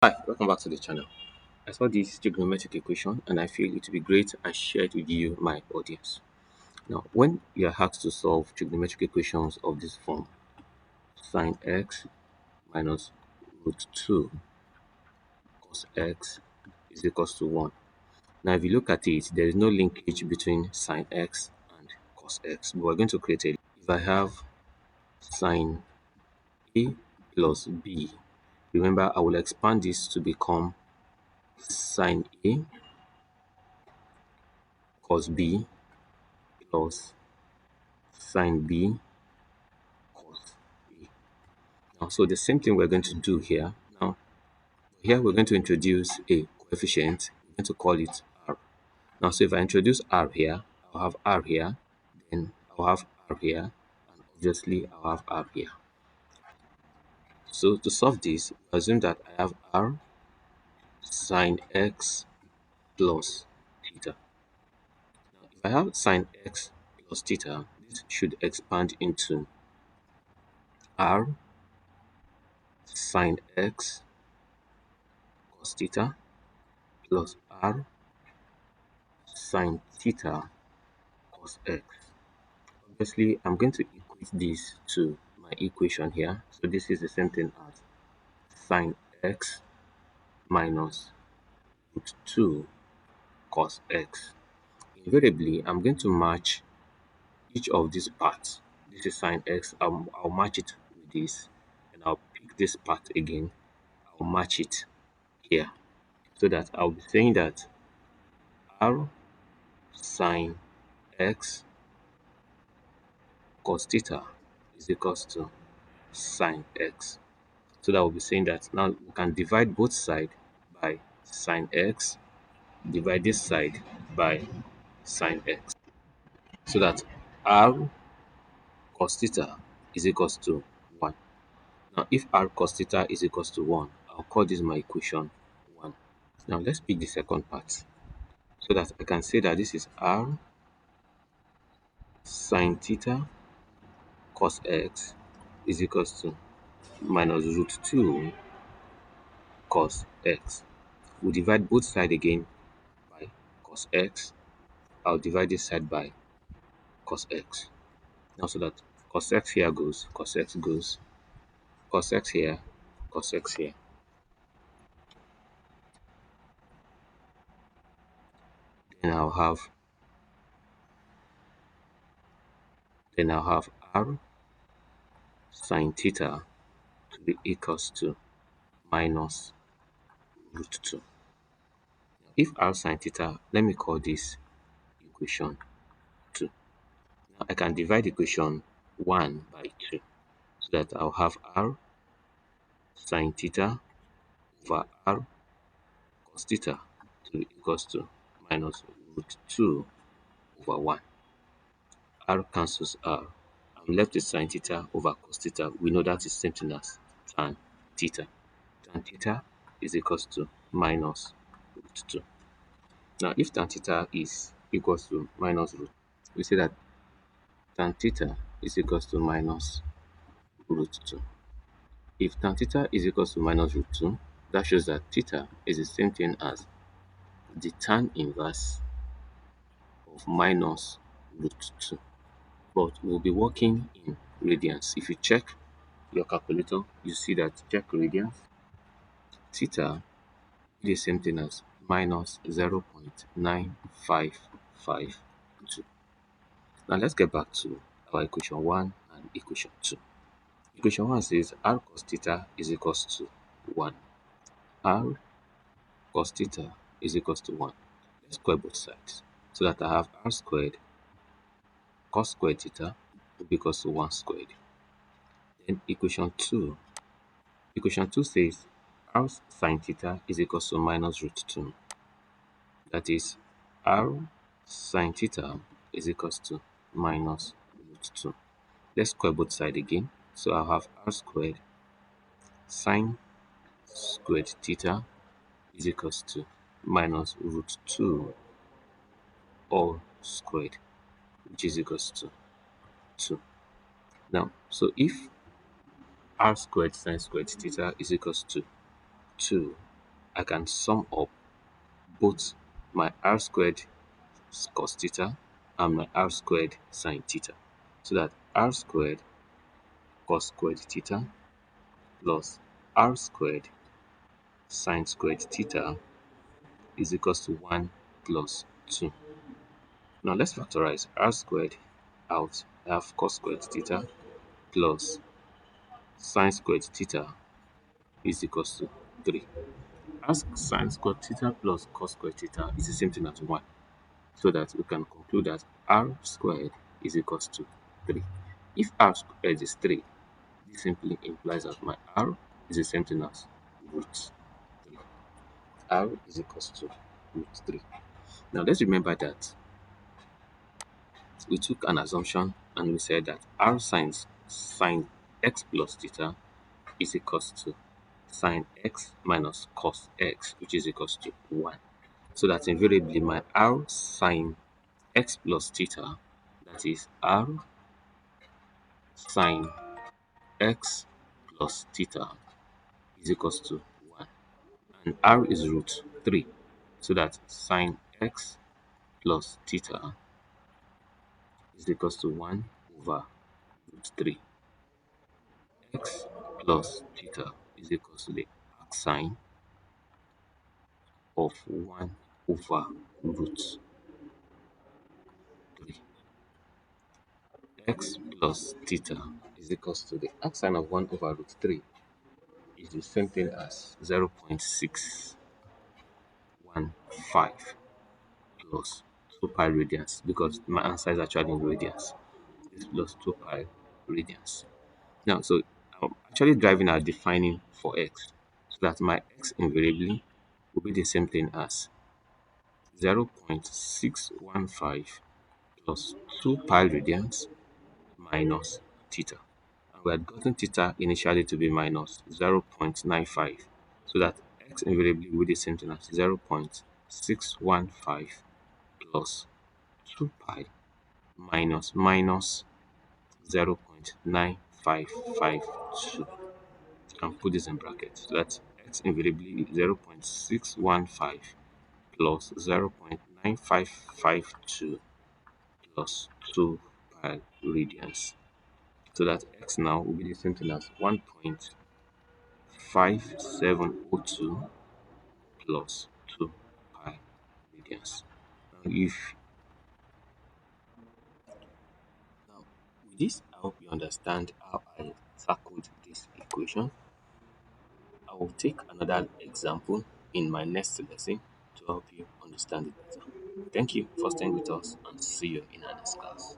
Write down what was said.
Hi, welcome back to the channel. I saw this trigonometric equation and I feel it would be great I share it with you, my audience. Now, when you are asked to solve trigonometric equations of this form, sine x minus root 2 cos x is equals to 1. Now, if you look at it, there is no linkage between sine x and cos x, but we're going to create a. If I have sine a plus b, remember I will expand this to become sine a cos b plus sine b cos a. Now, so the same thing we're going to do here. Now, here we're going to introduce a coefficient. We're going to call it r. Now, so if I introduce r here, I'll have r here, then I'll have r here, and obviously I'll have r here. So to solve this, assume that I have r sine x plus theta. Now, if I have sine x plus theta, this should expand into r sine x cos theta plus r sine theta cos x. Obviously, I'm going to equate this to my equation here. So this is the same thing as sine x minus root 2 cos x. Invariably, I'm going to match each of these parts. This is sine x. I'll match it with this. And I'll pick this part again. I'll match it here. So that I'll be saying that r sine x cos theta is equals to sine x. So that will be saying that now we can divide both sides by sine x, divide this side by sine x. So that r cos theta is equals to 1. Now if r cos theta is equals to 1, I'll call this my equation 1. Now let's pick the second part. So that I can say that this is r sine theta cos x is equals to minus root 2 cos x. We divide both sides again by cos x. I'll divide this side by cos x. Now so that cos x here goes, cos x goes, cos x here, cos x here. Then I'll have r sine theta to be equals to minus root 2. If r sine theta, let me call this equation 2. Now I can divide equation 1 by 2 so that I'll have r sine theta over r cos theta to be equals to minus root 2 over 1. R cancels R. I'm left with sine theta over cos theta. We know that is same thing as tan theta. Tan theta is equals to minus root 2. Now, if tan theta is equals to minus root, we say that tan theta is equals to minus root 2. If tan theta is equals to minus root 2, that shows that theta is the same thing as the tan inverse of minus root 2. But we'll be working in radians. If you check your calculator, you see that check radians. Theta is the same thing as minus 0.9552. Now let's get back to our equation 1 and equation 2. Equation 1 says r cos theta is equals to 1. R cos theta is equals to 1. Let's square both sides so that I have r squared cos squared theta will be equals to 1 squared. Then equation 2 says r sine theta is equals to minus root 2. That is, r sine theta is equals to minus root 2. Let's square both sides again. So I'll have r squared sine squared theta is equals to minus root 2 all squared, which is equals to 2. Now, so if r squared sine squared theta is equals to 2, I can sum up both my r squared cos theta and my r squared sine theta. So that r squared cos squared theta plus r squared sine squared theta is equals to 1 plus 2. Now let's factorize r squared out. I have cos squared theta plus sine squared theta is equals to 3. As sine squared theta plus cos squared theta is the same thing as 1. So that we can conclude that r squared is equals to 3. If r squared is 3, this simply implies that my r is the same thing as root 3. R is equals to root 3. Now let's remember that we took an assumption and we said that r sine x plus theta is equals to sine x minus cos x, which is equals to 1. So that invariably my r sine x plus theta, that is r sine x plus theta, is equals to 1. And r is root 3. So that sine x plus theta is equals to 1 over root 3. X plus theta is equals to the arcsine of 1 over root 3. X plus theta is equals to the arcsine of 1 over root 3 is the same thing as 0.615 plus 2 pi radians, because my answer is actually in radians. It's plus 2 pi radians. Now, so I'm actually driving at defining for x, so that my x invariably will be the same thing as 0.615 plus 2 pi radians minus theta. And we had gotten theta initially to be minus 0.95, so that x invariably will be the same thing as 0.615 plus 2 pi minus 0.9552. And put this in brackets. So that x invariably is 0.615 plus 0.9552 plus 2 pi radians. So that x now will be the same thing as 1.5702 plus 2 pi radians. Now, if now with this, I hope you understand how I tackled this equation. I will take another example in my next lesson to help you understand it better. Thank you for staying with us, and see you in our next class.